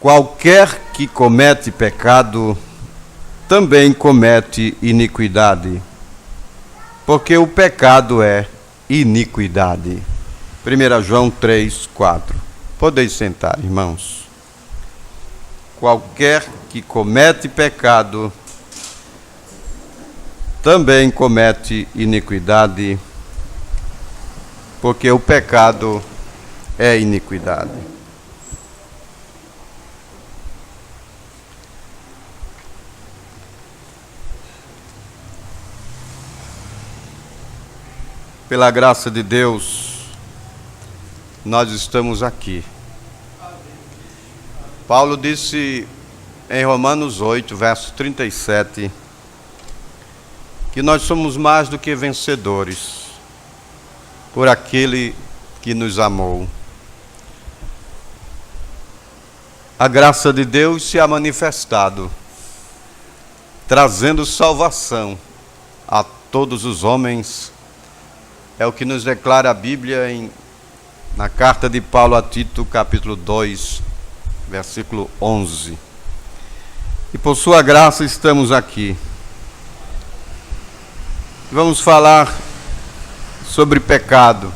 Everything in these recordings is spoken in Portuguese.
Qualquer que comete pecado também comete iniquidade, porque o pecado é iniquidade. 1 João 3, 4. Podeis sentar, irmãos. Qualquer que comete pecado também comete iniquidade, porque o pecado é iniquidade. Pela graça de Deus, nós estamos aqui. Paulo disse em Romanos 8, verso 37, que nós somos mais do que vencedores por aquele que nos amou. A graça de Deus se ha manifestado, trazendo salvação a todos os homens. É o que nos declara a Bíblia na carta de Paulo a Tito, capítulo 2, versículo 11. E por sua graça estamos aqui. Vamos falar sobre pecado.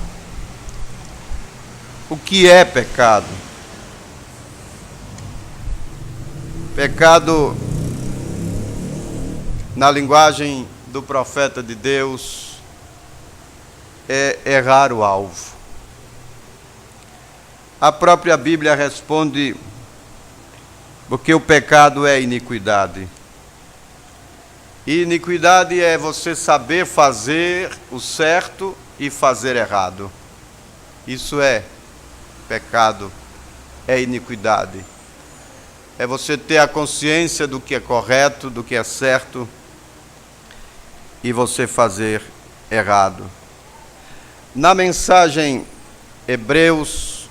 O que é pecado? Pecado, na linguagem do profeta de Deus, é errar o alvo. A própria Bíblia responde, porque o pecado é iniquidade. E iniquidade é você saber fazer o certo e fazer errado. Isso é pecado, é iniquidade. É você ter a consciência do que é correto, do que é certo, e você fazer errado. Na mensagem Hebreus,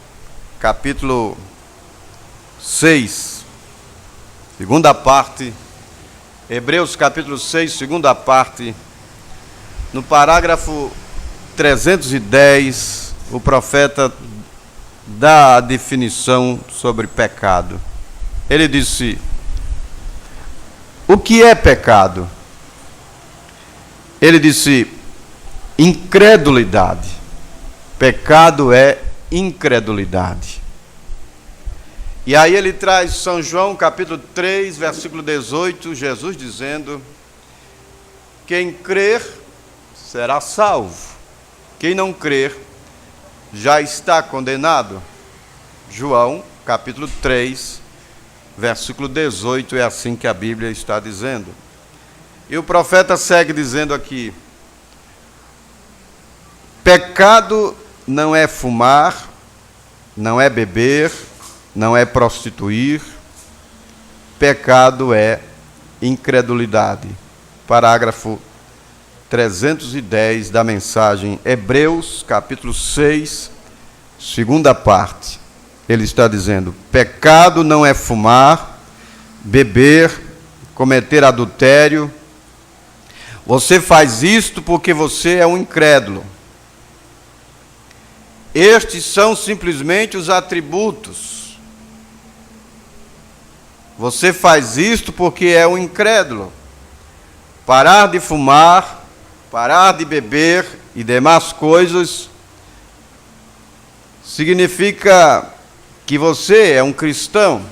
capítulo 6, segunda parte, Hebreus capítulo 6, segunda parte, no parágrafo 310, o profeta dá a definição sobre pecado. Ele disse: o que é pecado? Ele disse: incredulidade. Pecado é incredulidade. E aí ele traz São João, capítulo 3, versículo 18, Jesus dizendo: quem crer será salvo. Quem não crer já está condenado. João, capítulo 3, versículo 18, é assim que a Bíblia está dizendo. E o profeta segue dizendo aqui: pecado não é fumar, não é beber, não é prostituir. Pecado é incredulidade. Parágrafo 310 da mensagem Hebreus, capítulo 6, segunda parte. Ele está dizendo: pecado não é fumar, beber, cometer adultério. Você faz isto porque você é um incrédulo. Estes são simplesmente os atributos. Você faz isto porque é um incrédulo. Parar de fumar, parar de beber e demais coisas significa que você é um cristão.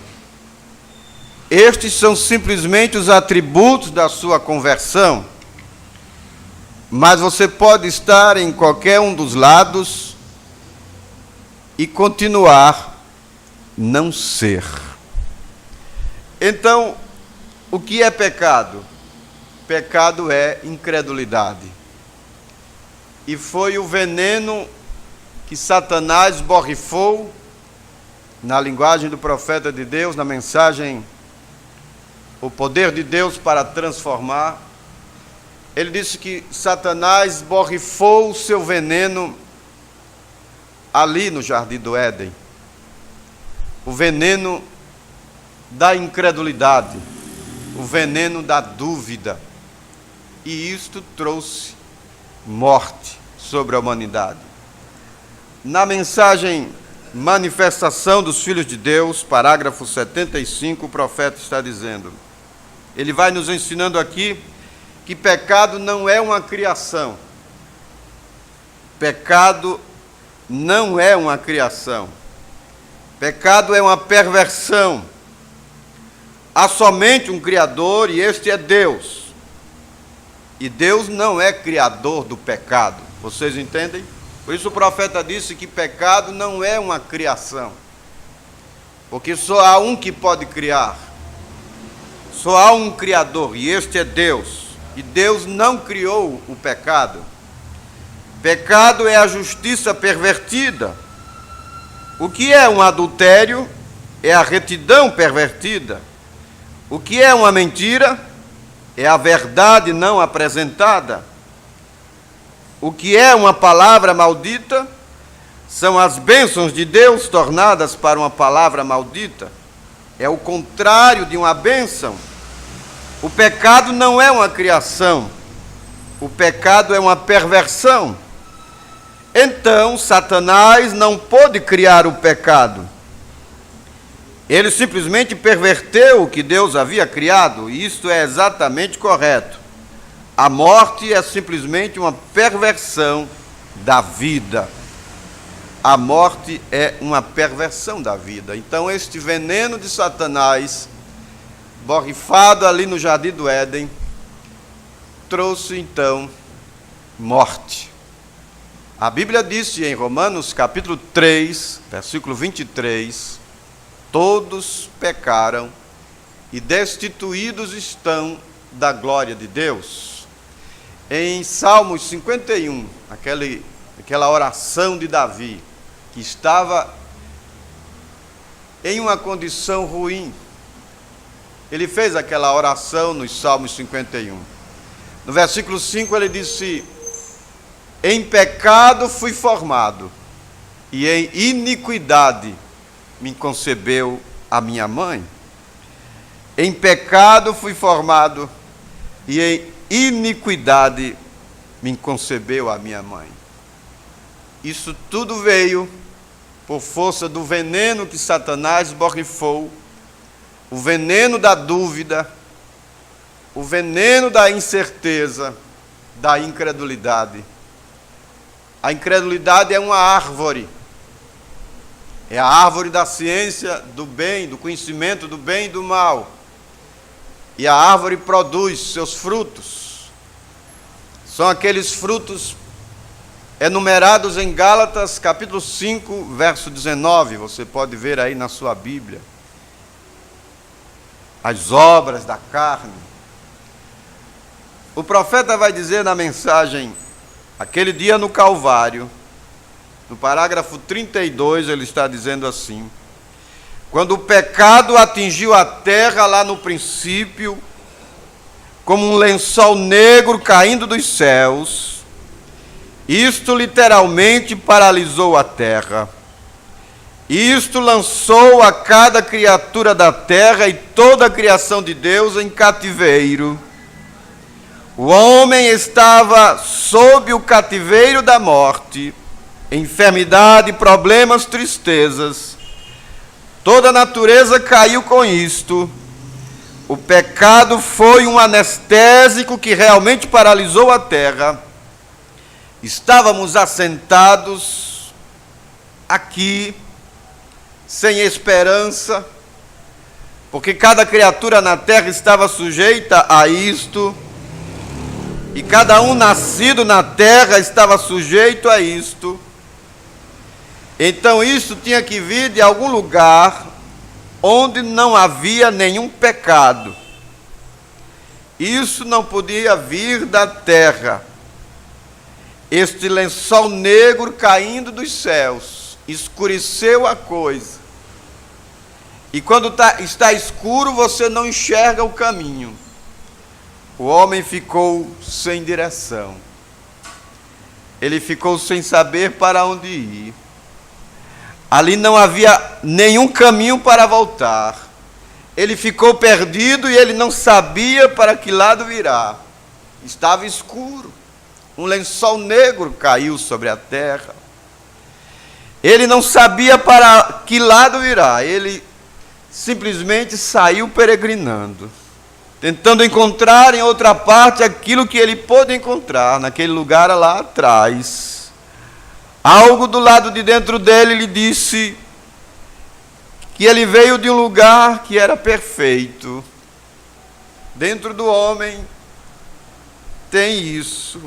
Estes são simplesmente os atributos da sua conversão. Mas você pode estar em qualquer um dos lados e continuar não ser. Então, o que é pecado? Pecado é incredulidade. E foi o veneno que Satanás borrifou, na linguagem do profeta de Deus, na mensagem O Poder de Deus para Transformar. Ele disse que Satanás borrifou o seu veneno ali no Jardim do Éden. O veneno da incredulidade, o veneno da dúvida. E isto trouxe morte sobre a humanidade. Na mensagem manifestação dos filhos de Deus, parágrafo 75, o profeta está dizendo. Ele vai nos ensinando aqui que pecado não é uma criação. Pecado não é uma criação. Pecado é uma perversão. Há somente um Criador e este é Deus. E Deus não é criador do pecado. Vocês entendem? Por isso o profeta disse que pecado não é uma criação. Porque só há um que pode criar. Só há um Criador e este é Deus. E Deus não criou o pecado. Pecado é a justiça pervertida. O que é um adultério é a retidão pervertida. O que é uma mentira é a verdade não apresentada. O que é uma palavra maldita são as bênçãos de Deus tornadas para uma palavra maldita. É o contrário de uma bênção. O pecado não é uma criação. O pecado é uma perversão. Então, Satanás não pôde criar o pecado. Ele simplesmente perverteu o que Deus havia criado, e isto é exatamente correto. A morte é simplesmente uma perversão da vida. A morte é uma perversão da vida. Então, este veneno de Satanás, borrifado ali no Jardim do Éden, trouxe então morte. A Bíblia disse em Romanos capítulo 3, versículo 23, todos pecaram e destituídos estão da glória de Deus. Em Salmos 51, aquela oração de Davi, que estava em uma condição ruim, ele fez aquela oração nos Salmos 51. No versículo 5 ele disse: em pecado fui formado, e em iniquidade me concebeu a minha mãe. Em pecado fui formado, e em iniquidade me concebeu a minha mãe. Isso tudo veio por força do veneno que Satanás borrifou, o veneno da dúvida, o veneno da incerteza, da incredulidade. A incredulidade é uma árvore. É a árvore da ciência do bem, do conhecimento do bem e do mal. E a árvore produz seus frutos. São aqueles frutos enumerados em Gálatas, capítulo 5, verso 19. Você pode ver aí na sua Bíblia. As obras da carne. O profeta vai dizer na mensagem, aquele dia no Calvário, no parágrafo 32, ele está dizendo assim: quando o pecado atingiu a terra lá no princípio, como um lençol negro caindo dos céus, isto literalmente paralisou a terra. Isto lançou a cada criatura da terra e toda a criação de Deus em cativeiro. O homem estava sob o cativeiro da morte, enfermidade, problemas, tristezas. Toda a natureza caiu com isto. O pecado foi um anestésico que realmente paralisou a terra. Estávamos assentados aqui, sem esperança, porque cada criatura na terra estava sujeita a isto. E cada um nascido na terra estava sujeito a isto. Então isso tinha que vir de algum lugar onde não havia nenhum pecado. Isso não podia vir da terra. Este lençol negro caindo dos céus escureceu a coisa. E quando está escuro, você não enxerga o caminho. O homem ficou sem direção. Ele ficou sem saber para onde ir. Ali não havia nenhum caminho para voltar. Ele ficou perdido e ele não sabia para que lado virar. Estava escuro. Um lençol negro caiu sobre a terra. Ele não sabia para que lado irá, ele simplesmente saiu peregrinando, tentando encontrar em outra parte aquilo que ele pôde encontrar naquele lugar lá atrás. Algo do lado de dentro dele lhe disse que ele veio de um lugar que era perfeito. Dentro do homem tem isso,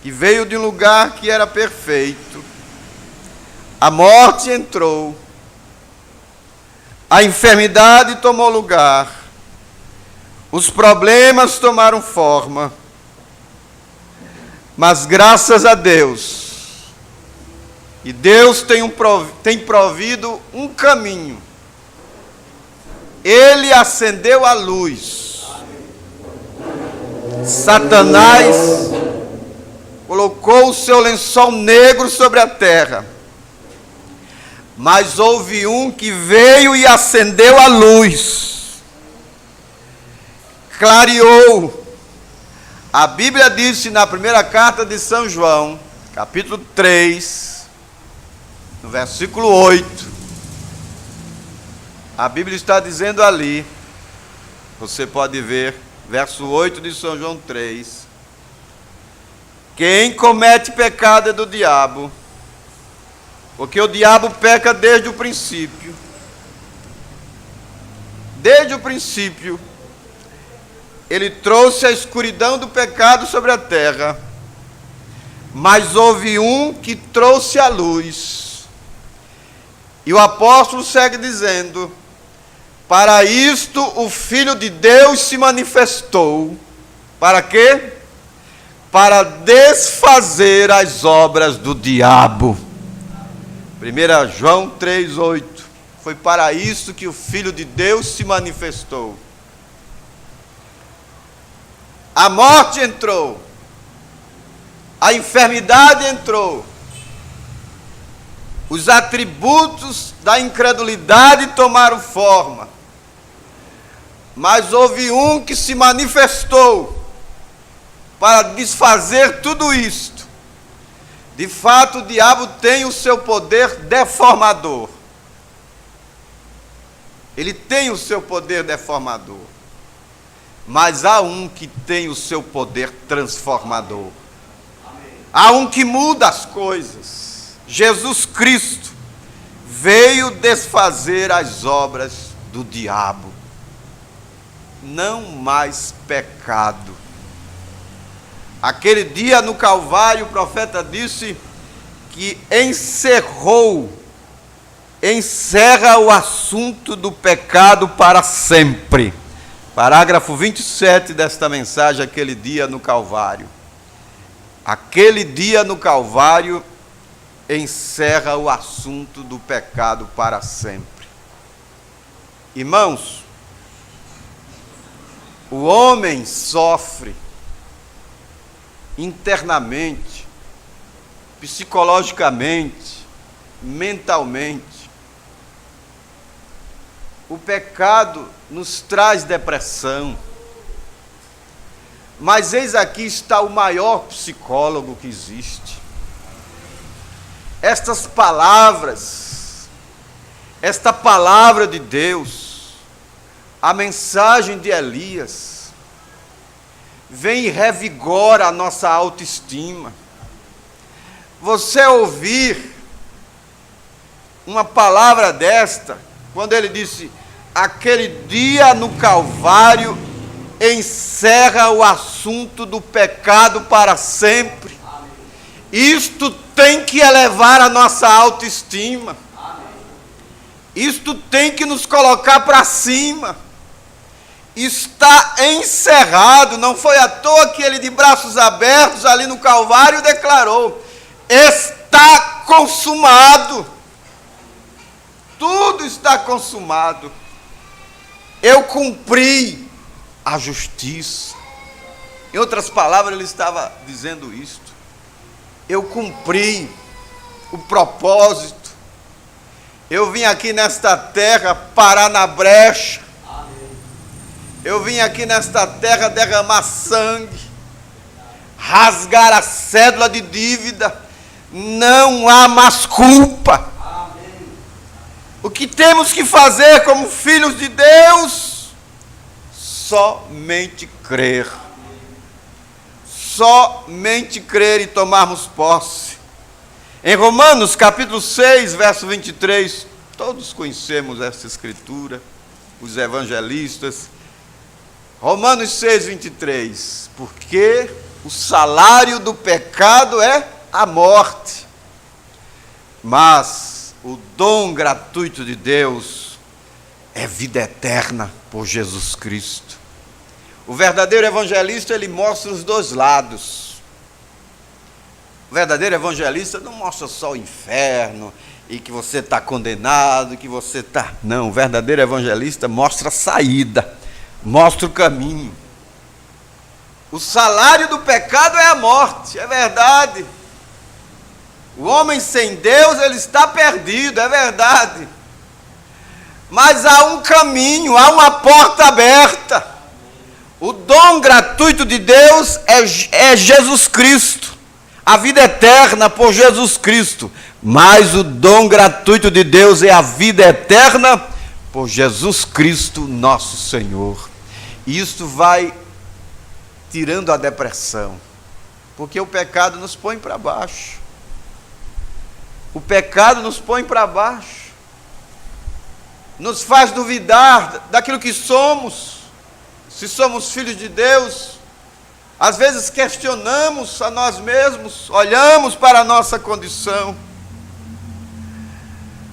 que veio de um lugar que era perfeito. A morte entrou, a enfermidade tomou lugar, os problemas tomaram forma, mas graças a Deus, e Deus tem provido um caminho. Ele acendeu a luz. Satanás colocou o seu lençol negro sobre a terra, mas houve um que veio e acendeu a luz, clareou. A Bíblia disse na primeira carta de São João, capítulo 3, no versículo 8, a Bíblia está dizendo ali, você pode ver, verso 8 de São João 3, quem comete pecado é do diabo, porque o diabo peca desde o princípio. Desde o princípio, ele trouxe a escuridão do pecado sobre a terra, mas houve um que trouxe a luz. E o apóstolo segue dizendo, para isto o Filho de Deus se manifestou. Para quê? Para desfazer as obras do diabo. 1 João 3,8. Foi para isso que o Filho de Deus se manifestou. A morte entrou, a enfermidade entrou, os atributos da incredulidade tomaram forma, mas houve um que se manifestou para desfazer tudo isto. De fato, o diabo tem o seu poder deformador. Ele tem o seu poder deformador. Mas há um que tem o seu poder transformador. Há um que muda as coisas. Jesus Cristo veio desfazer as obras do diabo. Não mais pecado. Aquele dia no Calvário, o profeta disse que encerra o assunto do pecado para sempre. Parágrafo 27 desta mensagem, aquele dia no Calvário. Aquele dia no Calvário encerra o assunto do pecado para sempre. Irmãos, o homem sofre internamente, psicologicamente, mentalmente. O pecado nos traz depressão. Mas eis aqui está o maior psicólogo que existe. Estas palavras, esta palavra de Deus, a mensagem de Elias, vem e revigora a nossa autoestima. Você ouvir uma palavra desta, quando ele disse, aquele dia no Calvário encerra o assunto do pecado para sempre. Isto tem que elevar a nossa autoestima. Isto tem que nos colocar para cima. Está encerrado. Não foi à toa que ele, de braços abertos, ali no Calvário, declarou: está consumado. Tudo está consumado. Eu cumpri a justiça. Em outras palavras, ele estava dizendo isto. Eu cumpri o propósito. Eu vim aqui nesta terra parar na brecha. Eu vim aqui nesta terra derramar sangue, rasgar a cédula de dívida. não há mais culpa. O que temos que fazer como filhos de Deus? Somente crer. Somente crer e tomarmos posse. Em Romanos capítulo 6, verso 23, todos conhecemos essa escritura, os evangelistas. Romanos 6, 23, porque o salário do pecado é a morte, mas o dom gratuito de Deus é vida eterna por Jesus Cristo. O verdadeiro evangelista, ele mostra os dois lados. O verdadeiro evangelista não mostra só o inferno, e que você está condenado, que você está... Não, o verdadeiro evangelista mostra a saída, mostra o caminho. O salário do pecado é a morte, é verdade. O homem sem Deus, ele está perdido, é verdade. Mas há um caminho, há uma porta aberta. O dom gratuito de Deus é Jesus Cristo. A vida eterna por Jesus Cristo. Mas o dom gratuito de Deus é a vida eterna por Jesus Cristo, nosso Senhor. E isso vai tirando a depressão. Porque o pecado nos põe para baixo. O pecado nos põe para baixo. Nos faz duvidar daquilo que somos. Se somos filhos de Deus, às vezes questionamos a nós mesmos, olhamos para a nossa condição.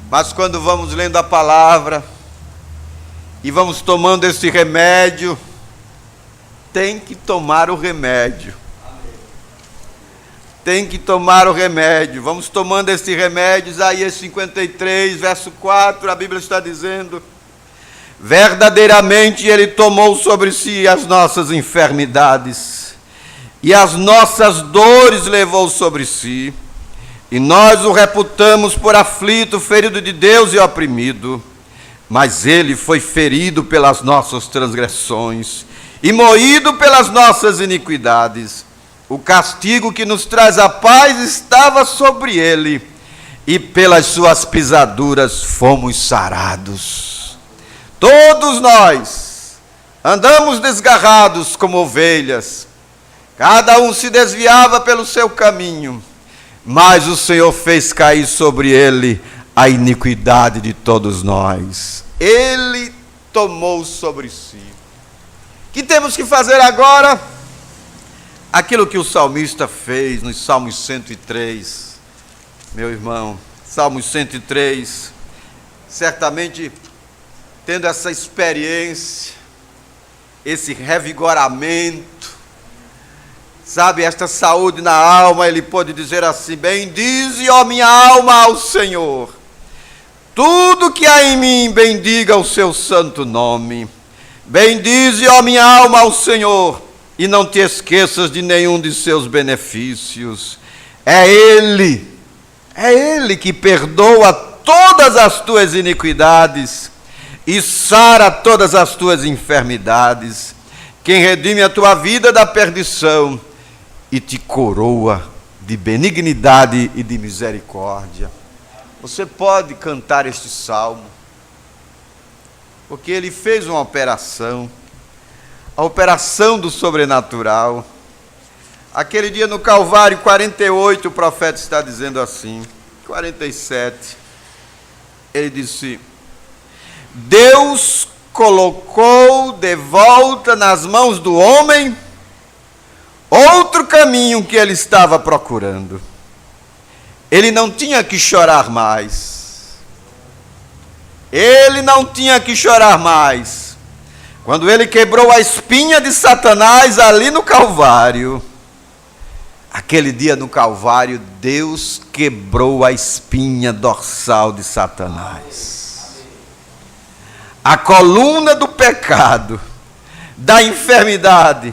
Mas quando vamos lendo a palavra e vamos tomando esse remédio, tem que tomar o remédio. Tem que tomar o remédio. Vamos tomando esse remédio. Isaías 53, verso 4, a Bíblia está dizendo: verdadeiramente ele tomou sobre si as nossas enfermidades, e as nossas dores levou sobre si, e nós o reputamos por aflito, ferido de Deus e oprimido. Mas ele foi ferido pelas nossas transgressões, e moído pelas nossas iniquidades. O castigo que nos traz a paz estava sobre ele, e pelas suas pisaduras fomos sarados. Todos nós andamos desgarrados como ovelhas, cada um se desviava pelo seu caminho, mas o Senhor fez cair sobre ele a iniquidade de todos nós. Ele tomou sobre si. O que temos que fazer agora? Aquilo que o salmista fez nos Salmos 103, meu irmão, Salmos 103, certamente tendo essa experiência, esse revigoramento, sabe, esta saúde na alma, ele pode dizer assim: bendize, ó minha alma, ao Senhor, tudo que há em mim, bendiga o seu santo nome. Bendize, ó minha alma, ao Senhor, e não te esqueças de nenhum de seus benefícios. É Ele que perdoa todas as tuas iniquidades e sara todas as tuas enfermidades, quem redime a tua vida da perdição e te coroa de benignidade e de misericórdia. Você pode cantar este salmo, porque ele fez uma operação, a operação do sobrenatural. Aquele dia no Calvário, 48, o profeta está dizendo assim, 47, ele disse: Deus colocou de volta nas mãos do homem outro caminho que ele estava procurando. Ele não tinha que chorar mais. Ele não tinha que chorar mais. Quando ele quebrou a espinha de Satanás ali no Calvário, aquele dia no Calvário, Deus quebrou a espinha dorsal de Satanás. A coluna do pecado, da enfermidade,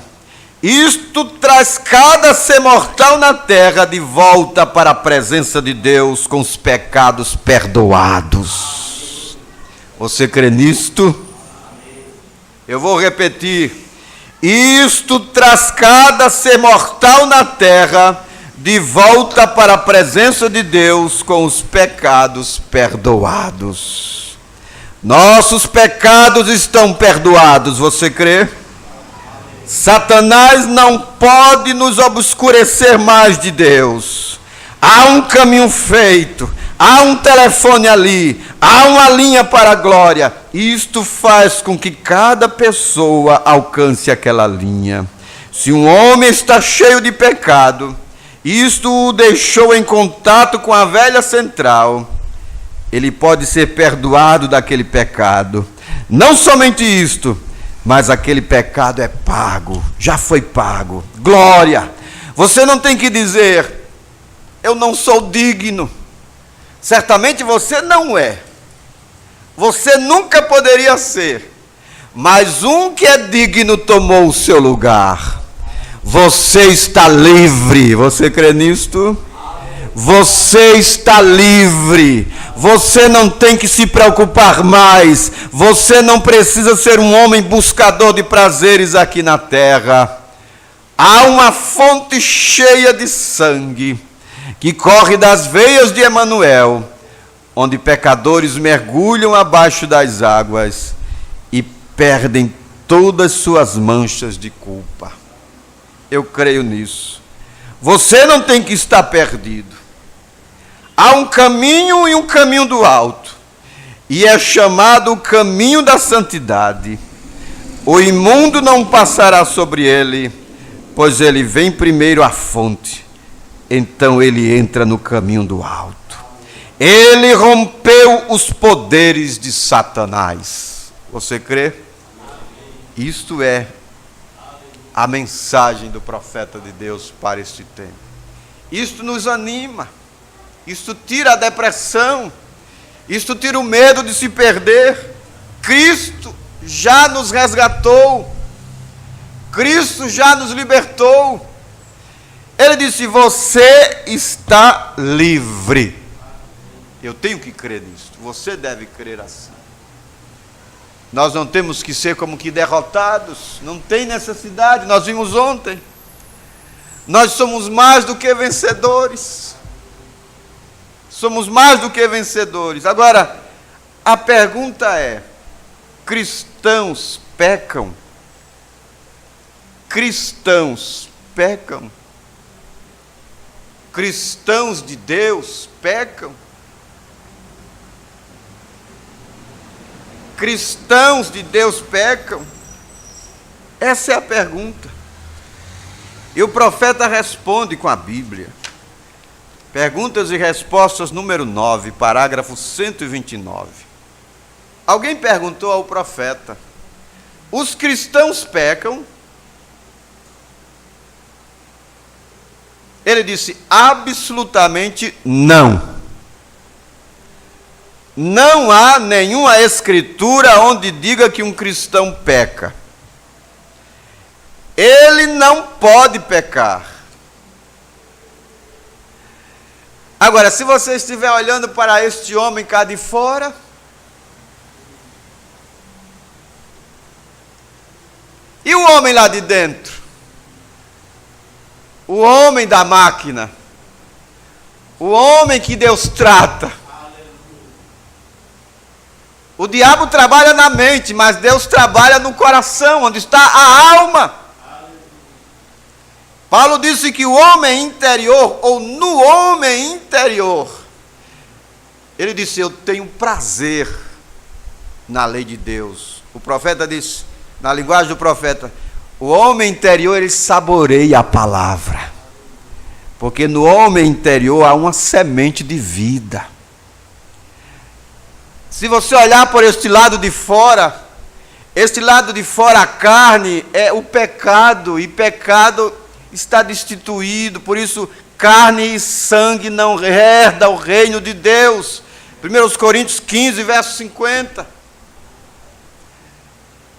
isto traz cada ser mortal na terra de volta para a presença de Deus com os pecados perdoados. Você crê nisto? Eu vou repetir. Isto traz cada ser mortal na terra de volta para a presença de Deus com os pecados perdoados. Nossos pecados estão perdoados, você crê? Satanás não pode nos obscurecer mais de Deus. Há um caminho feito, há um telefone ali, há uma linha para a glória. Isto faz com que cada pessoa alcance aquela linha. Se um homem está cheio de pecado, isto o deixou em contato com a velha central, ele pode ser perdoado daquele pecado. Não somente isto, mas aquele pecado é pago, já foi pago. Glória! Você não tem que dizer, eu não sou digno. Certamente você não é. Você nunca poderia ser. Mas um que é digno tomou o seu lugar. Você está livre. Você crê nisto? Você está livre. Você não tem que se preocupar mais. Você não precisa ser um homem buscador de prazeres aqui na terra. Há uma fonte cheia de sangue que corre das veias de Emanuel, onde pecadores mergulham abaixo das águas e perdem todas suas manchas de culpa. Eu creio nisso. Você não tem que estar perdido. Há um caminho e um caminho do alto, e é chamado o caminho da santidade. O imundo não passará sobre ele, pois ele vem primeiro à fonte, então ele entra no caminho do alto. Ele rompeu os poderes de Satanás. Você crê? Isto é a mensagem do profeta de Deus para este tempo. Isto nos anima. Isto tira a depressão. Isto tira o medo de se perder. Cristo já nos resgatou. Cristo já nos libertou. Ele disse, você está livre. Eu tenho que crer nisso. Você deve crer assim. Nós não temos que ser como que derrotados. Não tem necessidade. Nós vimos ontem. Nós somos mais do que vencedores. Somos mais do que vencedores. Agora, a pergunta é, cristãos pecam? Cristãos pecam? Cristãos de Deus pecam? Cristãos de Deus pecam? Essa é a pergunta. E o profeta responde com a Bíblia. Perguntas e respostas número 9, parágrafo 129. Alguém perguntou ao profeta, os cristãos pecam? Ele disse, absolutamente não. Não há nenhuma escritura onde diga que um cristão peca. Ele não pode pecar. Agora, se você estiver olhando para este homem cá de fora, e o homem lá de dentro? O homem da máquina, o homem que Deus trata. O diabo trabalha na mente, mas Deus trabalha no coração, onde está a alma. Paulo disse que o homem interior, ou no homem interior, ele disse, eu tenho prazer na lei de Deus. O profeta disse, na linguagem do profeta, o homem interior, ele saboreia a palavra. Porque no homem interior há uma semente de vida. Se você olhar por este lado de fora, a carne é o pecado, e pecado está destituído, por isso carne e sangue não herda o reino de Deus. 1 Coríntios 15, verso 50.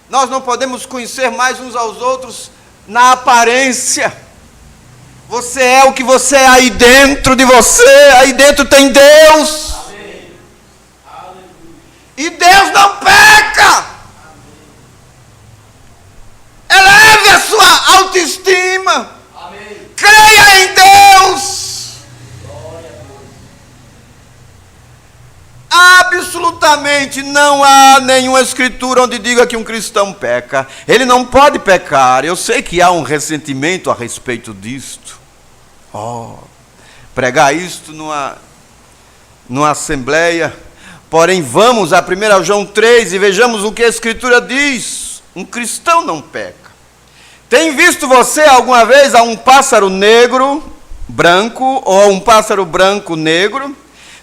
Nós não podemos conhecer mais uns aos outros na aparência. Você é o que você é aí dentro de você, aí dentro tem Deus. Amém. E Deus não peca. Eleve a sua autoestima. Amém. Creia em Deus. absolutamente não há nenhuma escritura onde diga que um cristão peca. Ele não pode pecar. Eu sei que há um ressentimento a respeito disto. Pregar isto numa assembleia. Porém, vamos a 1 João 3 e vejamos o que a escritura diz. Um cristão não peca. Tem visto você alguma vez a um pássaro negro, branco, ou um pássaro branco, negro?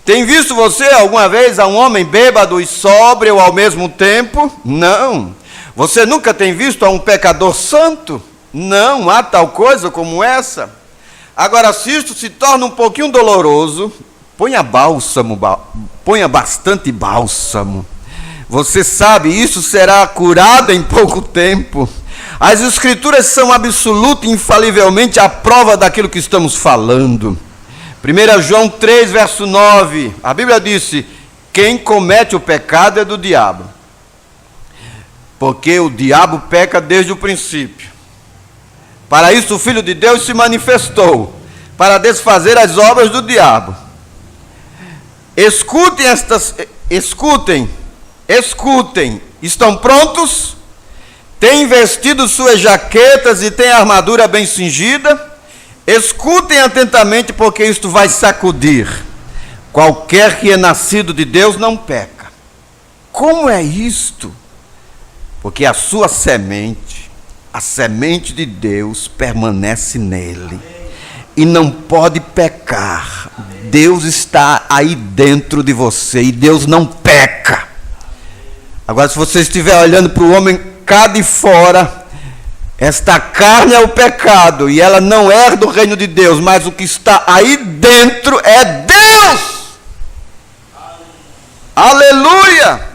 Tem visto você alguma vez a um homem bêbado e sóbrio ao mesmo tempo? Não. Você nunca tem visto a um pecador santo? Não há tal coisa como essa. Agora, se isto se torna um pouquinho doloroso, ponha bastante bálsamo. Você sabe, isso será curado em pouco tempo. As escrituras são absoluta e infalivelmente a prova daquilo que estamos falando. 1 João 3, verso 9, a Bíblia disse: quem comete o pecado é do diabo, porque o diabo peca desde o princípio. Para isso o Filho de Deus se manifestou, para desfazer as obras do diabo. Escutem, estão prontos? Têm vestido suas jaquetas e têm a armadura bem cingida? Escutem atentamente, porque isto vai sacudir. Qualquer que é nascido de Deus não peca. Como é isto? Porque a sua semente, a semente de Deus, permanece nele e não pode pecar. Deus está aí dentro de você e Deus não peca. Agora, se você estiver olhando para o homem cá de fora, esta carne é o pecado e ela não é do reino de Deus, mas o que está aí dentro é Deus. Aleluia!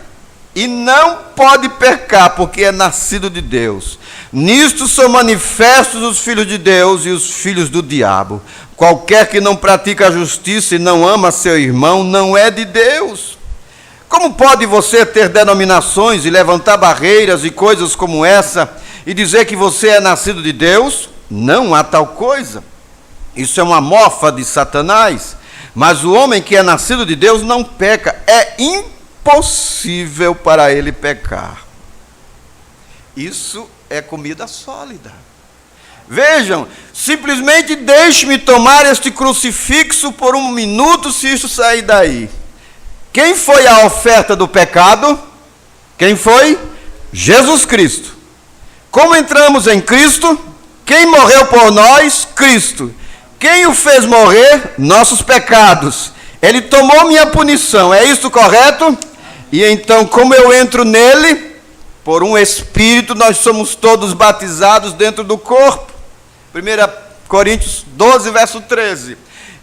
E não pode pecar, porque é nascido de Deus. Nisto são manifestos os filhos de Deus e os filhos do diabo. Qualquer que não pratica a justiça e não ama seu irmão não é de Deus. Como pode você ter denominações e levantar barreiras e coisas como essa e dizer que você é nascido de Deus? Não há tal coisa. Isso é uma mofa de Satanás. Mas o homem que é nascido de Deus não peca. É impossível para ele pecar. Isso é comida sólida. Vejam, simplesmente deixe-me tomar este crucifixo por um minuto, se isso sair daí. Quem foi a oferta do pecado? Quem foi? Jesus Cristo. Como entramos em Cristo? Quem morreu por nós? Cristo. Quem o fez morrer? Nossos pecados. Ele tomou minha punição, é isso correto? E então, como eu entro nele? Por um Espírito, nós somos todos batizados dentro do corpo. 1 Coríntios 12, verso 13.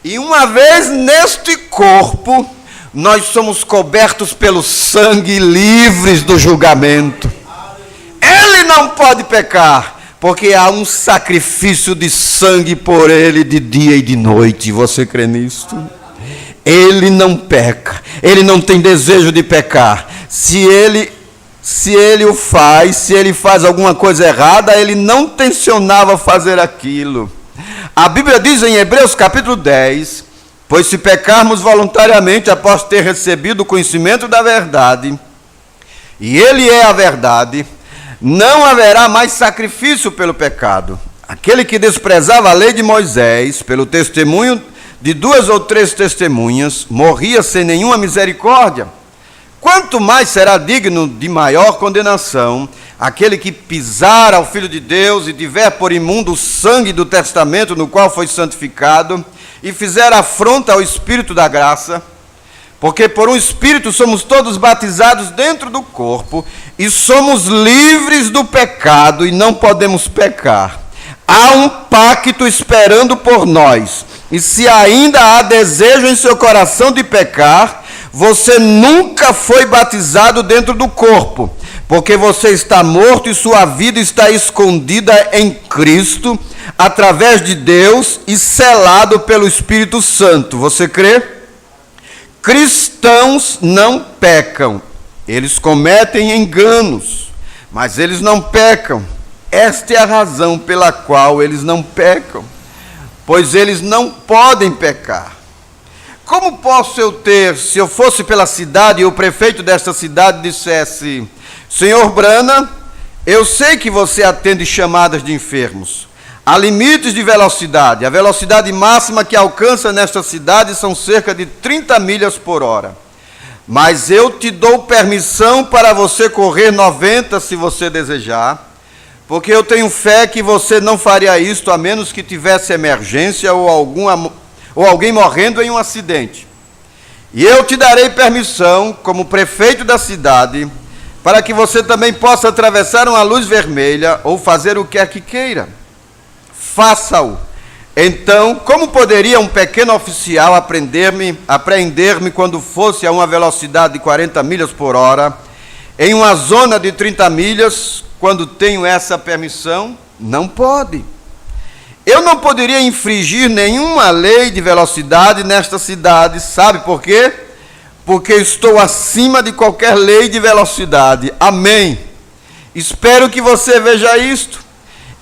E uma vez neste corpo, nós somos cobertos pelo sangue, livres do julgamento. Ele não pode pecar, porque há um sacrifício de sangue por ele de dia e de noite. Você crê nisto? Ele não peca, ele não tem desejo de pecar. Se ele faz alguma coisa errada, ele não tensionava fazer aquilo. A Bíblia diz em Hebreus capítulo 10, pois se pecarmos voluntariamente após ter recebido o conhecimento da verdade, e ele é a verdade, não haverá mais sacrifício pelo pecado. Aquele que desprezava a lei de Moisés, pelo testemunho de 2 ou 3 testemunhas, morria sem nenhuma misericórdia. Quanto mais será digno de maior condenação aquele que pisar ao Filho de Deus e tiver por imundo o sangue do testamento no qual foi santificado e fizer afronta ao Espírito da graça, porque por um Espírito somos todos batizados dentro do corpo e somos livres do pecado e não podemos pecar. Há um pacto esperando por nós, e se ainda há desejo em seu coração de pecar, você nunca foi batizado dentro do corpo, porque você está morto e sua vida está escondida em Cristo, através de Deus e selado pelo Espírito Santo. Você crê? Cristãos não pecam, eles cometem enganos, mas eles não pecam. Esta é a razão pela qual eles não pecam, pois eles não podem pecar. como posso eu ter, se eu fosse pela cidade e o prefeito desta cidade dissesse: Senhor Brana, eu sei que você atende chamadas de enfermos. Há limites de velocidade. A velocidade máxima que alcança nesta cidade são cerca de 30 milhas por hora. Mas eu te dou permissão para você correr 90 se você desejar, porque eu tenho fé que você não faria isto a menos que tivesse emergência ou alguém morrendo em um acidente. E eu te darei permissão, como prefeito da cidade, para que você também possa atravessar uma luz vermelha ou fazer o que quer que queira. Faça-o. Então, como poderia um pequeno oficial apreender-me quando fosse a uma velocidade de 40 milhas por hora, em uma zona de 30 milhas, quando tenho essa permissão? Não pode. Eu não poderia infringir nenhuma lei de velocidade nesta cidade, sabe por quê? Porque estou acima de qualquer lei de velocidade. Amém. Espero que você veja isto.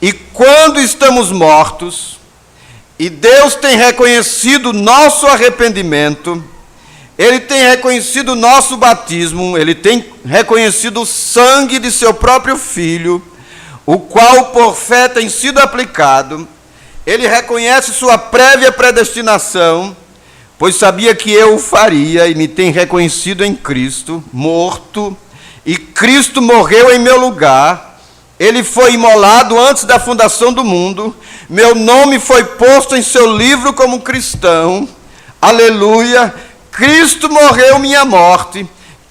E quando estamos mortos, e Deus tem reconhecido nosso arrependimento, Ele tem reconhecido o nosso batismo, Ele tem reconhecido o sangue de seu próprio Filho, o qual por fé tem sido aplicado. Ele reconhece sua prévia predestinação, pois sabia que eu o faria, e me tem reconhecido em Cristo, morto, e Cristo morreu em meu lugar. Ele foi imolado antes da fundação do mundo, meu nome foi posto em seu livro como cristão. Aleluia! Cristo morreu minha morte,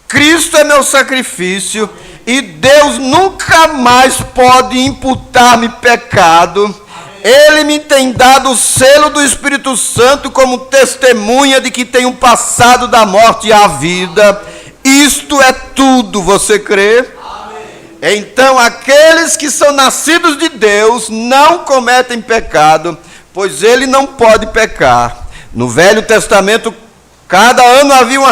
Cristo é meu sacrifício, e Deus nunca mais pode imputar-me pecado. Ele me tem dado o selo do Espírito Santo como testemunha de que tenho passado da morte à vida. Isto é tudo, você crê? Amém. Então, aqueles que são nascidos de Deus não cometem pecado, pois ele não pode pecar. No Velho Testamento, cada ano havia uma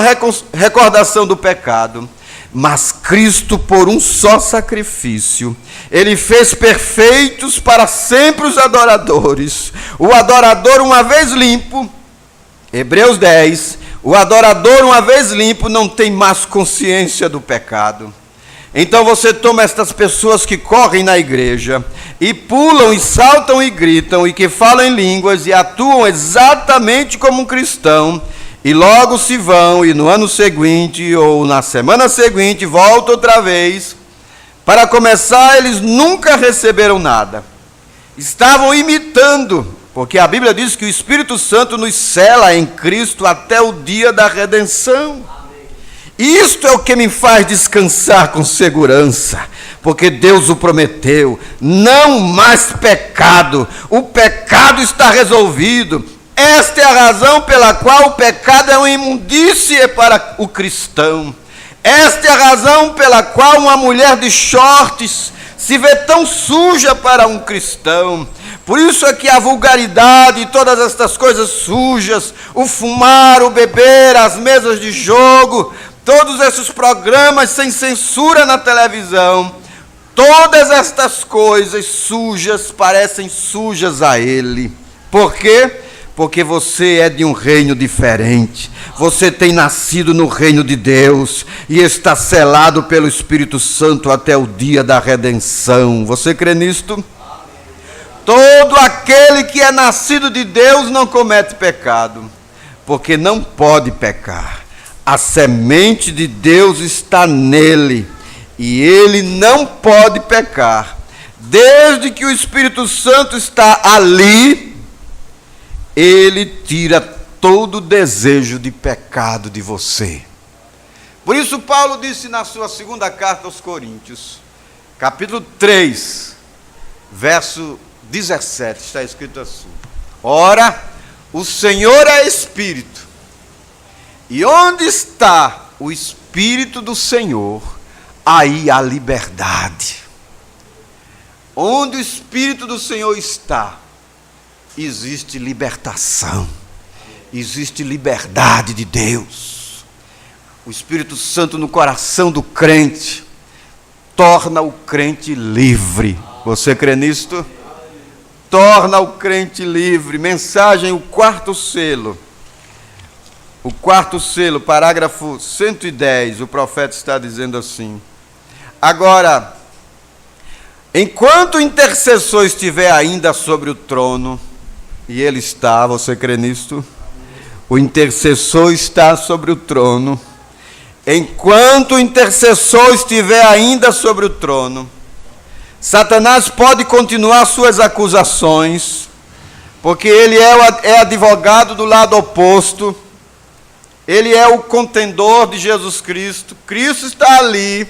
recordação do pecado, mas Cristo, por um só sacrifício, Ele fez perfeitos para sempre os adoradores. O adorador, uma vez limpo, Hebreus 10, o adorador, uma vez limpo, não tem mais consciência do pecado. Então você toma estas pessoas que correm na igreja, e pulam, e saltam, e gritam, e que falam em línguas, e atuam exatamente como um cristão, e logo se vão, e no ano seguinte, ou na semana seguinte, voltam outra vez. Para começar, eles nunca receberam nada. Estavam imitando, porque a Bíblia diz que o Espírito Santo nos sela em Cristo até o dia da redenção. E isto é o que me faz descansar com segurança, porque Deus o prometeu. Não mais pecado, o pecado está resolvido. Esta é a razão pela qual o pecado é uma imundície para o cristão. Esta é a razão pela qual uma mulher de shorts se vê tão suja para um cristão. Por isso é que a vulgaridade e todas estas coisas sujas, o fumar, o beber, as mesas de jogo, todos esses programas sem censura na televisão, todas estas coisas sujas parecem sujas a ele. Por quê? Porque você é de um reino diferente. Você tem nascido no reino de Deus e está selado pelo Espírito Santo até o dia da redenção. Você crê nisto? Todo aquele que é nascido de Deus não comete pecado, porque não pode pecar. A semente de Deus está nele e ele não pode pecar. Desde que o Espírito Santo está ali, ele tira todo o desejo de pecado de você. Por isso Paulo disse na sua segunda carta aos Coríntios, capítulo 3, verso 17, está escrito assim: ora, o Senhor é Espírito, e onde está o Espírito do Senhor, aí há liberdade. Onde o Espírito do Senhor está, existe libertação, existe liberdade de Deus. O Espírito Santo no coração do crente torna o crente livre. Você crê nisto? Torna o crente livre. Mensagem, o quarto selo. o quarto selo, parágrafo 110, o profeta está dizendo assim: agora, enquanto o intercessor estiver ainda sobre o trono, e ele está, você crê nisto? O intercessor está sobre o trono. Enquanto o intercessor estiver ainda sobre o trono, Satanás pode continuar suas acusações, porque ele é advogado do lado oposto, ele é o contendor de Jesus Cristo, Cristo está ali,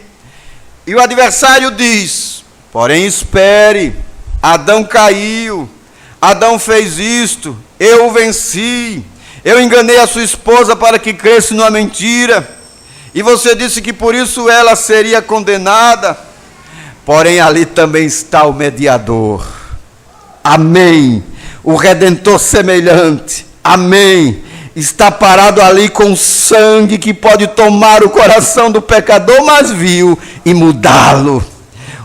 e o adversário diz: porém espere, Adão caiu, Adão fez isto, eu o venci, eu enganei a sua esposa para que cresce numa mentira, e você disse que por isso ela seria condenada. Porém, ali também está o mediador. Amém. O Redentor semelhante. Amém. Está parado ali com sangue que pode tomar o coração do pecador mais vil e mudá-lo.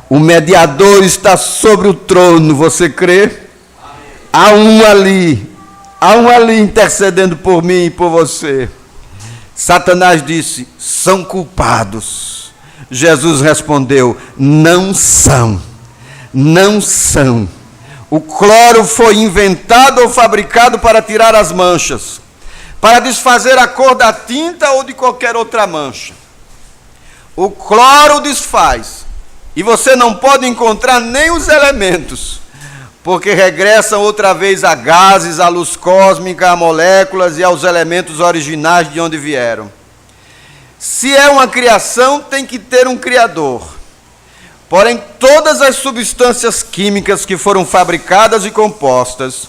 O mediador está sobre o trono. Você crê? Há um ali intercedendo por mim e por você. Satanás disse: são culpados. Jesus respondeu: não são, não são. O cloro foi inventado ou fabricado para tirar as manchas, para desfazer a cor da tinta ou de qualquer outra mancha. O cloro desfaz, e você não pode encontrar nem os elementos, porque regressam outra vez a gases, à luz cósmica, a moléculas e aos elementos originais de onde vieram. Se é uma criação, tem que ter um criador. Porém, todas as substâncias químicas que foram fabricadas e compostas,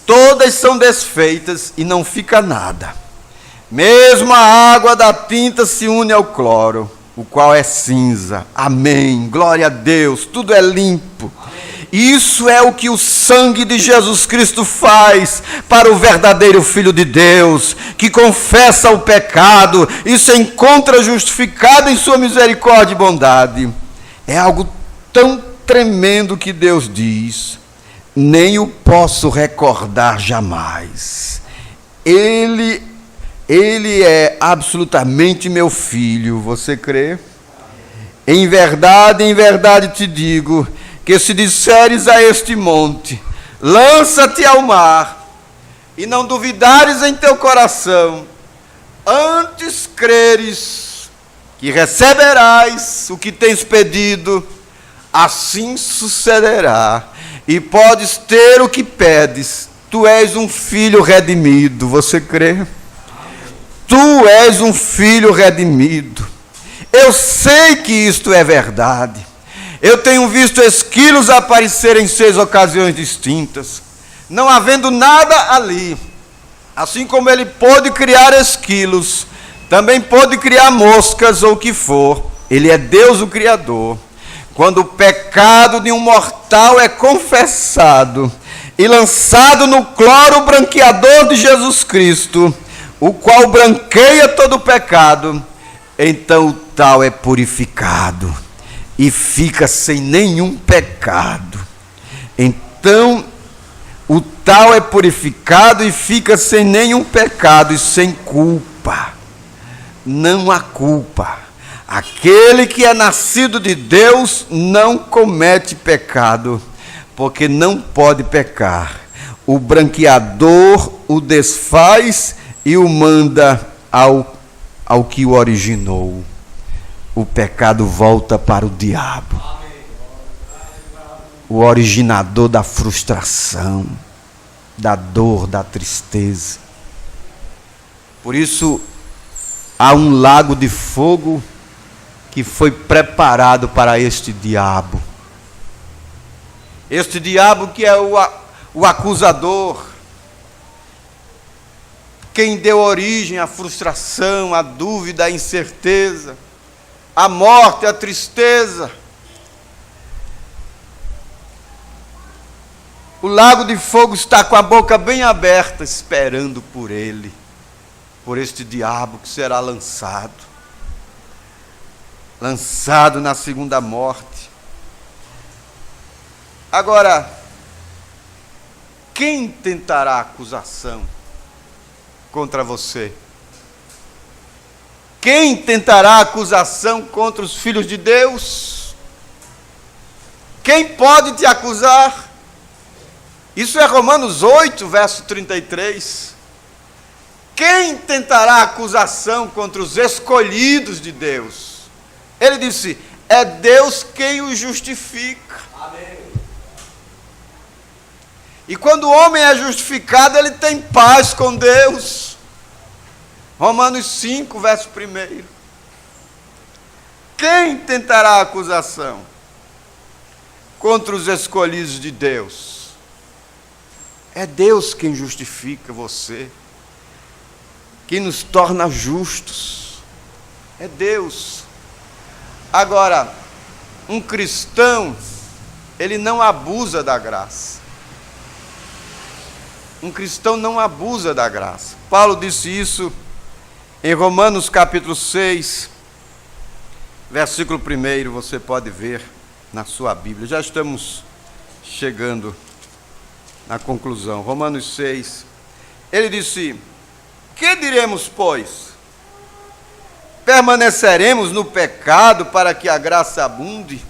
todas são desfeitas e não fica nada. Mesmo a água da tinta se une ao cloro, o qual é cinza. Amém. Glória a Deus. Tudo é limpo. Isso é o que o sangue de Jesus Cristo faz para o verdadeiro Filho de Deus, que confessa o pecado e se encontra justificado em sua misericórdia e bondade. É algo tão tremendo que Deus diz: nem o posso recordar jamais. Ele é absolutamente meu filho. Você crê? Em verdade te digo, que se disseres a este monte: lança-te ao mar, e não duvidares em teu coração, antes creres que receberás o que tens pedido, assim sucederá, e podes ter o que pedes. Tu és um filho redimido. Você crê? Tu és um filho redimido. Eu sei que isto é verdade. Eu tenho visto esquilos aparecer em 6 ocasiões distintas, não havendo nada ali. Assim como ele pôde criar esquilos, também pôde criar moscas ou o que for. Ele é Deus o Criador. Quando o pecado de um mortal é confessado e lançado no cloro branqueador de Jesus Cristo, o qual branqueia todo o pecado, então o tal é purificado e fica sem nenhum pecado. Então, o tal é purificado e fica sem nenhum pecado e sem culpa. Não há culpa. Aquele que é nascido de Deus não comete pecado, porque não pode pecar. O branqueador o desfaz e o manda ao que o originou. O pecado volta para o diabo, o originador da frustração, da dor, da tristeza. Por isso, há um lago de fogo que foi preparado para este diabo. Este diabo que é o acusador, quem deu origem à frustração, à dúvida, à incerteza, à morte, à tristeza. O lago de fogo está com a boca bem aberta, esperando por ele, por este diabo que será lançado na segunda morte. Agora, quem tentará acusação contra você? quem tentará acusação contra os filhos de Deus? Quem pode te acusar? Isso é Romanos 8, verso 33. Quem tentará acusação contra os escolhidos de Deus? Ele disse, é Deus quem os justifica. Amém. E quando o homem é justificado, ele tem paz com Deus. Romanos 5, verso 1. Quem tentará acusação contra os escolhidos de Deus? É Deus quem justifica você, que nos torna justos. É Deus. Agora, um cristão, ele não abusa da graça. Um cristão não abusa da graça. Paulo disse isso em Romanos capítulo 6, versículo 1, você pode ver na sua Bíblia. Já estamos chegando na conclusão. Romanos 6, ele disse, que diremos, pois? Permaneceremos no pecado para que a graça abunde?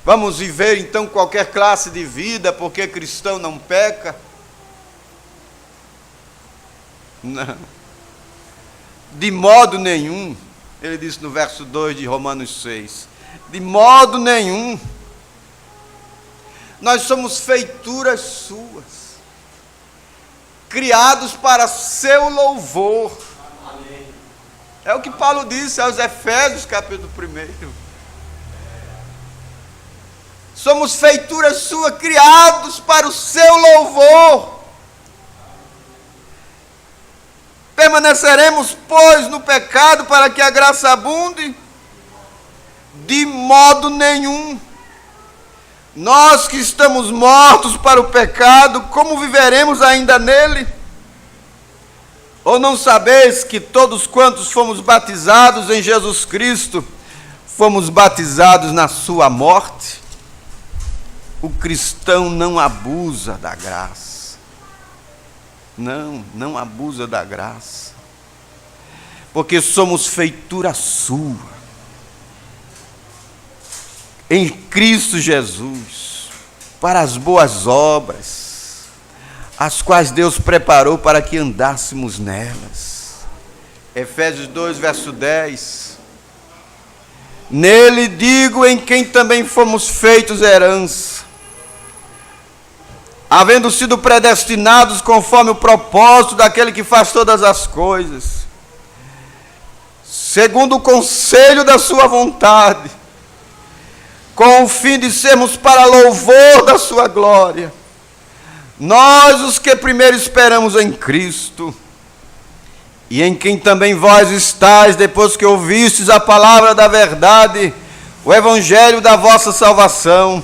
Vamos viver então qualquer classe de vida porque cristão não peca? Não. De modo nenhum. Ele disse no verso 2 de Romanos 6. De modo nenhum. Nós somos feituras suas, criados para seu louvor. Amém. É o que Paulo disse aos Efésios, capítulo 1. Somos feituras suas, criados para o seu louvor. Permaneceremos, pois, no pecado para que a graça abunde? De modo nenhum. Nós que estamos mortos para o pecado, como viveremos ainda nele? Ou não sabeis que todos quantos fomos batizados em Jesus Cristo, fomos batizados na sua morte? O cristão não abusa da graça. Não abusa da graça. Porque somos feitura sua. Em Cristo Jesus, para as boas obras, as quais Deus preparou para que andássemos nelas. Efésios 2, verso 10. Nele digo, em quem também fomos feitos herança, havendo sido predestinados conforme o propósito daquele que faz todas as coisas, segundo o conselho da sua vontade, com o fim de sermos para louvor da sua glória. Nós, os que primeiro esperamos em Cristo, e em quem também vós estáis, depois que ouvistes a palavra da verdade, o evangelho da vossa salvação,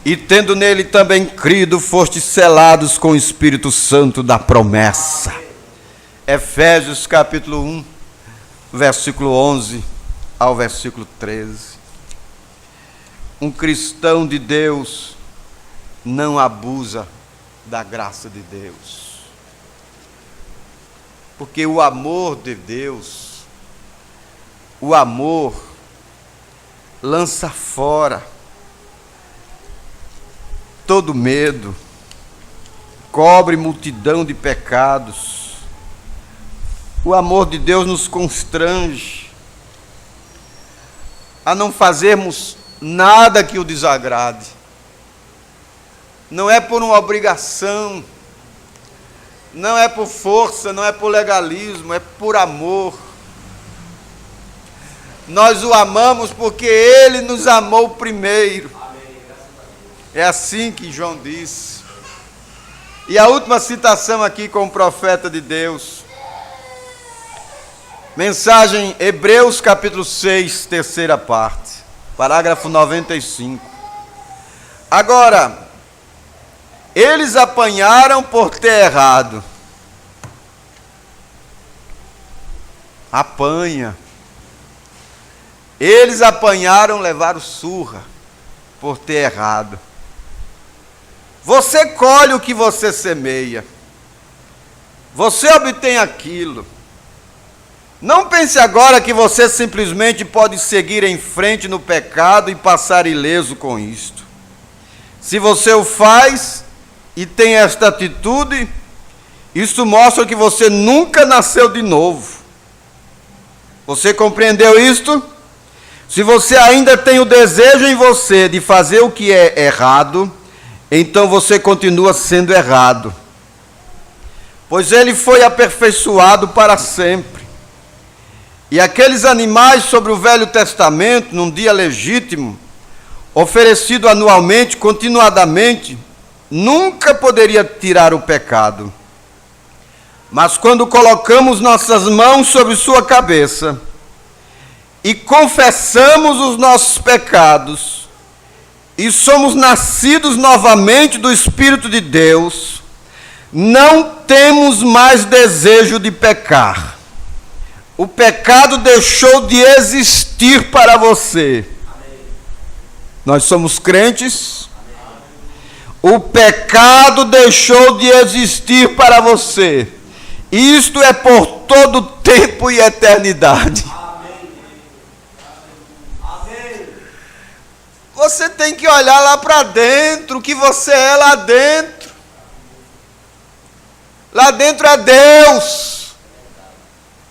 e tendo nele também crido, fostes selados com o Espírito Santo da promessa. Efésios capítulo 1, versículo 11 ao versículo 13. Um cristão de Deus não abusa da graça de Deus. Porque o amor de Deus, o amor lança fora todo medo, cobre multidão de pecados. O amor de Deus nos constrange a não fazermos nada que o desagrade. Não é por uma obrigação, não é por força, não é por legalismo, é por amor. Nós o amamos porque ele nos amou primeiro. É assim que João disse. E a última citação aqui com o profeta de Deus. Mensagem Hebreus capítulo 6, terceira parte. Parágrafo 95. Agora, eles apanharam por ter errado. Apanha. Eles apanharam, levaram surra por ter errado. Você colhe o que você semeia. Você obtém aquilo. Não pense agora que você simplesmente pode seguir em frente no pecado e passar ileso com isto. Se você o faz e tem esta atitude, isso mostra que você nunca nasceu de novo. Você compreendeu isto? Se você ainda tem o desejo em você de fazer o que é errado, então você continua sendo errado. Pois ele foi aperfeiçoado para sempre. E aqueles animais sobre o Velho Testamento, num dia legítimo, oferecido anualmente, continuadamente, nunca poderia tirar o pecado. Mas quando colocamos nossas mãos sobre sua cabeça e confessamos os nossos pecados e somos nascidos novamente do Espírito de Deus, não temos mais desejo de pecar. O pecado deixou de existir para você. Amém. Nós somos crentes. Amém. O pecado deixou de existir para você. Isto é por todo tempo e eternidade. Amém. Amém. Você tem que olhar lá para dentro, o que você é lá dentro. Lá dentro é Deus.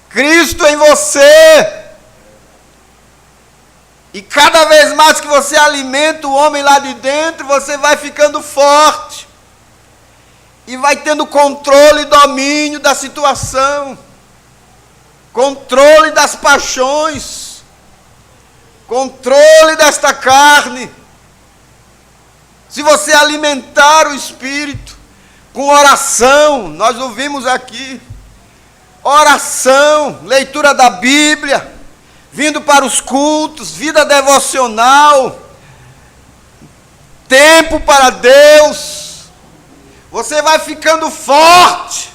Cristo em você. E cada vez mais que você alimenta o homem lá de dentro, você vai ficando forte. E vai tendo controle e domínio da situação. Controle das paixões. Controle desta carne. Se você alimentar o Espírito com oração, nós ouvimos aqui, oração, leitura da Bíblia, vindo para os cultos, vida devocional, tempo para Deus, você vai ficando forte,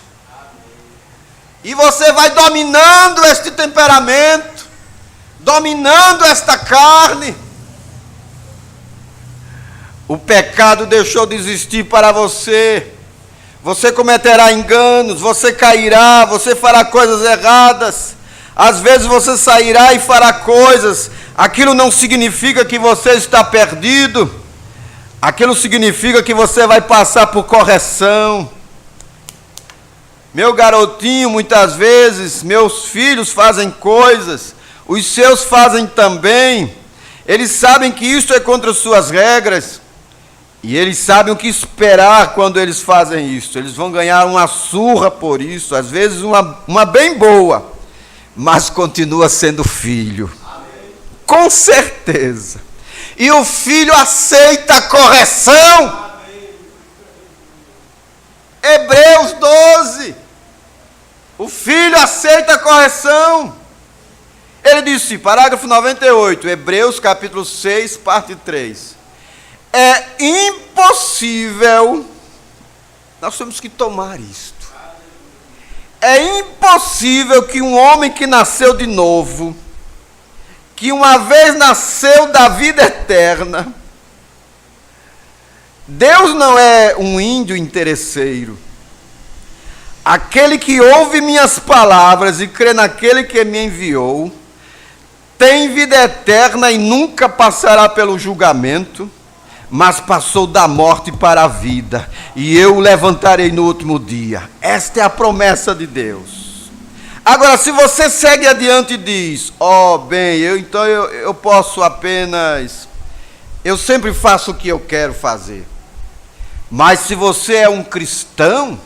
e você vai dominando este temperamento, dominando esta carne. O pecado deixou de existir para você. Você cometerá enganos, você cairá, você fará coisas erradas. Às vezes você sairá e fará coisas. Aquilo não significa que você está perdido. Aquilo significa que você vai passar por correção. Meu garotinho, muitas vezes, meus filhos fazem coisas, os seus fazem também. Eles sabem que isto é contra suas regras. E eles sabem o que esperar quando eles fazem isso. Eles vão ganhar uma surra por isso, às vezes uma bem boa, mas continua sendo filho. Amém. Com certeza. E o filho aceita a correção. Amém. Hebreus 12. O filho aceita a correção. Ele disse, parágrafo 98, Hebreus capítulo 6, parte 3. É impossível, nós temos que tomar isto, é impossível que um homem que nasceu de novo, que uma vez nasceu da vida eterna, Deus não é um índio interesseiro, aquele que ouve minhas palavras e crê naquele que me enviou, tem vida eterna e nunca passará pelo julgamento, mas passou da morte para a vida, e eu o levantarei no último dia. Esta é a promessa de Deus. Agora, se você segue adiante e diz, eu posso apenas, eu sempre faço o que eu quero fazer. Mas se você é um cristão,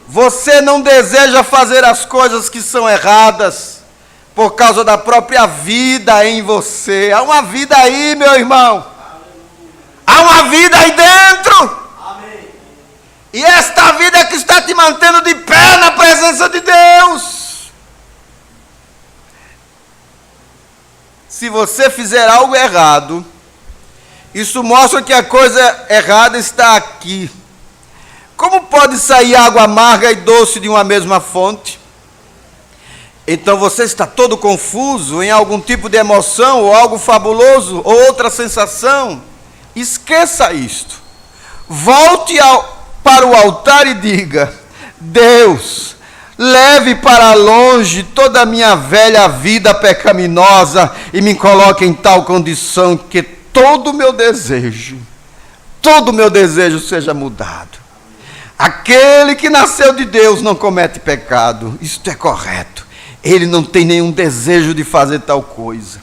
você não deseja fazer as coisas que são erradas, por causa da própria vida em você. Há uma vida aí, meu irmão. Há uma vida aí dentro. Amém. E esta vida é que está te mantendo de pé na presença de Deus. Se você fizer algo errado, isso mostra que a coisa errada está aqui. Como pode sair água amarga e doce de uma mesma fonte? Então você está todo confuso em algum tipo de emoção, ou algo fabuloso, ou outra sensação. Esqueça isto. Volte para o altar e diga, Deus, leve para longe toda a minha velha vida pecaminosa e me coloque em tal condição que todo o meu desejo seja mudado. Aquele que nasceu de Deus não comete pecado, isto é correto. Ele não tem nenhum desejo de fazer tal coisa.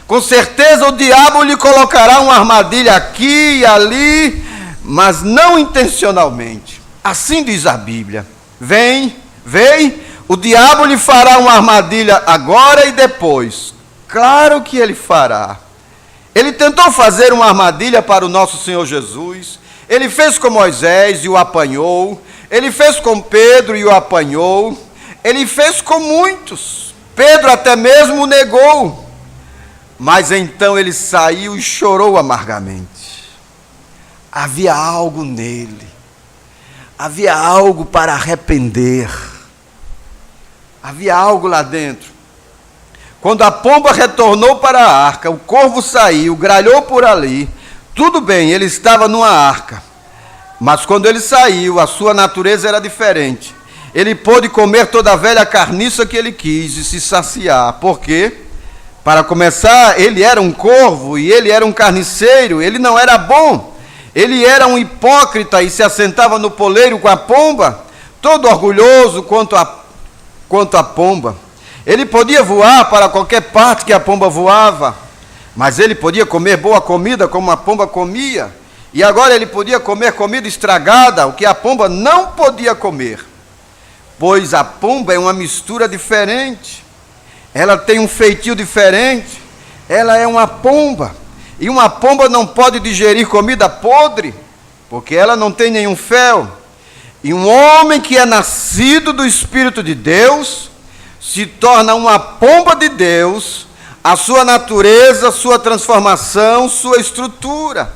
Com certeza o diabo lhe colocará uma armadilha aqui e ali, mas não intencionalmente. Assim diz a Bíblia. Vem, o diabo lhe fará uma armadilha agora e depois. Claro que ele fará. Ele tentou fazer uma armadilha para o nosso Senhor Jesus. Ele fez com Moisés e o apanhou. Ele fez com Pedro e o apanhou. Ele fez com muitos. Pedro até mesmo o negou. Mas então ele saiu e chorou amargamente. Havia algo nele. Havia algo para arrepender. Havia algo lá dentro. Quando a pomba retornou para a arca, o corvo saiu, gralhou por ali. Tudo bem, ele estava numa arca. Mas quando ele saiu, a sua natureza era diferente. Ele pôde comer toda a velha carniça que ele quis e se saciar. Por quê? Para começar, ele era um corvo e ele era um carniceiro. Ele não era bom. Ele era um hipócrita e se assentava no poleiro com a pomba, todo orgulhoso quanto a pomba. Ele podia voar para qualquer parte que a pomba voava, mas ele podia comer boa comida como a pomba comia. E agora ele podia comer comida estragada, o que a pomba não podia comer. Pois a pomba é uma mistura diferente. Ela tem um feitio diferente. Ela é uma pomba. E uma pomba não pode digerir comida podre, porque ela não tem nenhum fel. E um homem que é nascido do Espírito de Deus se torna uma pomba de Deus, a sua natureza, sua transformação, sua estrutura.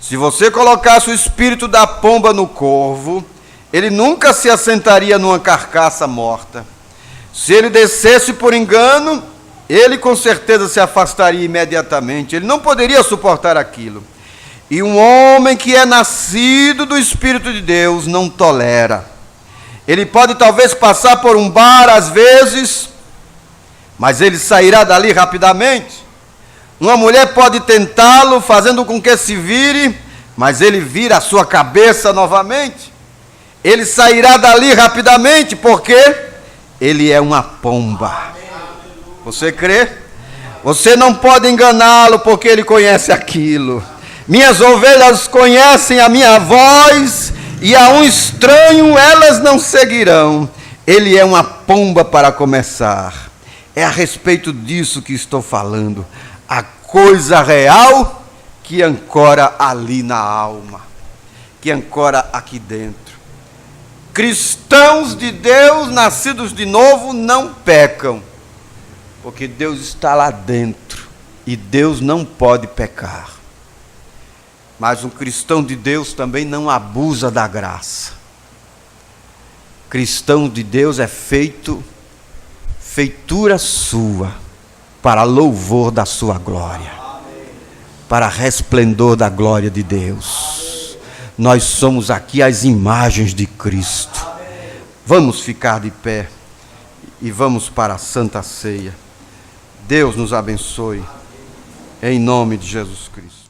Se você colocasse o espírito da pomba no corvo, ele nunca se assentaria numa carcaça morta. Se ele descesse por engano, ele com certeza se afastaria imediatamente. Ele não poderia suportar aquilo. E um homem que é nascido do Espírito de Deus não tolera. Ele pode talvez passar por um bar às vezes, mas ele sairá dali rapidamente. Uma mulher pode tentá-lo, fazendo com que se vire, mas ele vira a sua cabeça novamente. Ele sairá dali rapidamente, porque ele é uma pomba. Você crê? Você não pode enganá-lo, porque ele conhece aquilo. Minhas ovelhas conhecem a minha voz, e a um estranho elas não seguirão. Ele é uma pomba para começar. É a respeito disso que estou falando. A coisa real que ancora ali na alma, que ancora aqui dentro. Cristãos de Deus, nascidos de novo, não pecam, porque Deus está lá dentro e Deus não pode pecar. Mas um cristão de Deus também não abusa da graça. Cristão de Deus é feitura sua, para louvor da sua glória, para resplendor da glória de Deus. Nós somos aqui as imagens de Cristo. Vamos ficar de pé e vamos para a Santa Ceia. Deus nos abençoe, em nome de Jesus Cristo.